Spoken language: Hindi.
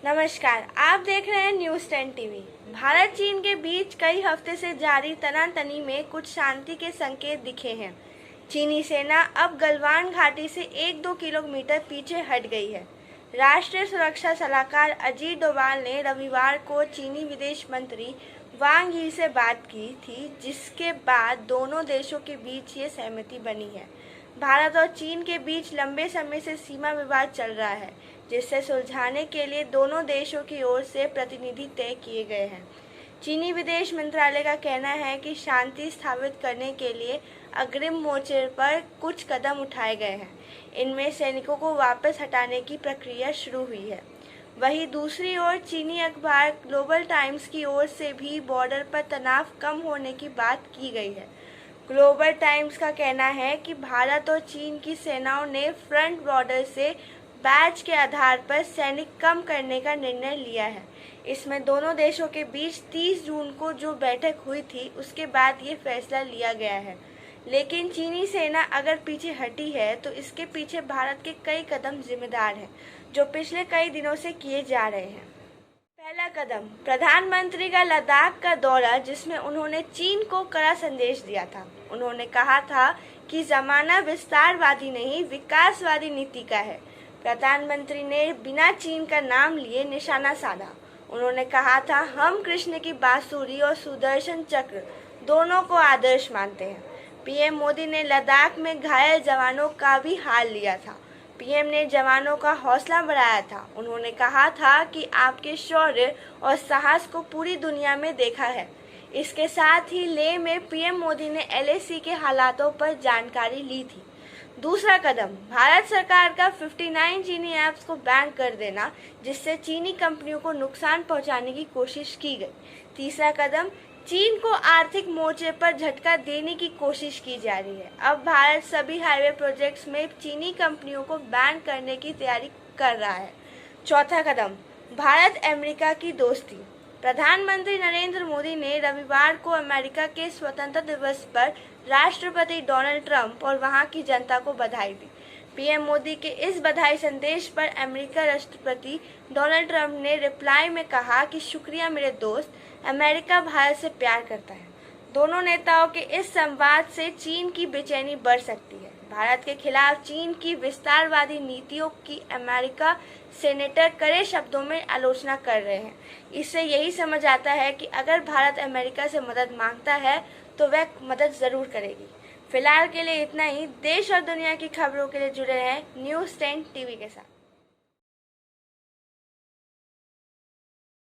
नमस्कार, आप देख रहे हैं न्यूज़ 10 टीवी। भारत चीन के बीच कई हफ्ते से जारी तनातनी में कुछ शांति के संकेत दिखे हैं। चीनी सेना अब गलवान घाटी से 1-2 किलोमीटर पीछे हट गई है। राष्ट्रीय सुरक्षा सलाहकार अजीत डोभाल ने रविवार को चीनी विदेश मंत्री वांग यी से बात की थी, जिसके बाद दोनों देशों के बीच ये सहमति बनी है। भारत और चीन के बीच लंबे समय से सीमा विवाद चल रहा है, जिसे सुलझाने के लिए दोनों देशों की ओर से प्रतिनिधि तय किए गए हैं। चीनी विदेश मंत्रालय का कहना है कि शांति स्थापित करने के लिए अग्रिम मोर्चे पर कुछ कदम उठाए गए हैं। इनमें सैनिकों को वापस हटाने की प्रक्रिया शुरू हुई है। वहीं दूसरी ओर चीनी अखबार ग्लोबल टाइम्स की ओर से भी बॉर्डर पर तनाव कम होने की बात की गई है। ग्लोबल टाइम्स का कहना है कि भारत और चीन की सेनाओं ने फ्रंट बॉर्डर से बैच के आधार पर सैनिक कम करने का निर्णय लिया है। इसमें दोनों देशों के बीच 30 जून को जो बैठक हुई थी, उसके बाद ये फैसला लिया गया है। लेकिन चीनी सेना अगर पीछे हटी है तो इसके पीछे भारत के कई कदम जिम्मेदार हैं, जो पिछले कई दिनों से किए जा रहे हैं। पहला कदम, प्रधानमंत्री का लद्दाख का दौरा, जिसमें उन्होंने चीन को कड़ा संदेश दिया था। उन्होंने कहा था कि जमाना विस्तारवादी नहीं, विकासवादी नीति का है। प्रधानमंत्री ने बिना चीन का नाम लिए निशाना साधा। उन्होंने कहा था, हम कृष्ण की बांसुरी और सुदर्शन चक्र दोनों को आदर्श मानते हैं। पीएम मोदी ने लद्दाख में घायल जवानों का भी हाल लिया था। पीएम ने जवानों का हौसला बढ़ाया था। उन्होंने कहा था कि आपके शौर्य और साहस को पूरी दुनिया में देखा है। इसके साथ ही लेह में पीएम मोदी ने एलएसी के हालातों पर जानकारी ली थी। दूसरा कदम, भारत सरकार का 59 चीनी ऐप्स को बैन कर देना, जिससे चीनी कंपनियों को नुकसान पहुंचाने की कोशिश की गई। तीसरा कदम, चीन को आर्थिक मोर्चे पर झटका देने की कोशिश की जा रही है। अब भारत सभी हाईवे प्रोजेक्ट्स में चीनी कंपनियों को बैन करने की तैयारी कर रहा है। चौथा कदम, भारत अमेरिका की दोस्ती। प्रधानमंत्री नरेंद्र मोदी ने रविवार को अमेरिका के स्वतंत्रता दिवस पर राष्ट्रपति डोनाल्ड ट्रंप और वहां की जनता को बधाई दी। पीएम मोदी के इस बधाई संदेश पर अमेरिका राष्ट्रपति डोनाल्ड ट्रंप ने रिप्लाई में कहा कि शुक्रिया मेरे दोस्त, अमेरिका भारत से प्यार करता है। दोनों नेताओं के इस संवाद से चीन की बेचैनी बढ़ सकती है। भारत के खिलाफ चीन की विस्तारवादी नीतियों की अमेरिका सेनेटर कड़े शब्दों में आलोचना कर रहे हैं। इससे यही समझ आता है कि अगर भारत अमेरिका से मदद मांगता है तो वह मदद जरूर करेगी। फिलहाल के लिए इतना ही। देश और दुनिया की खबरों के लिए जुड़े रहें न्यूज़ 10 टीवी के साथ।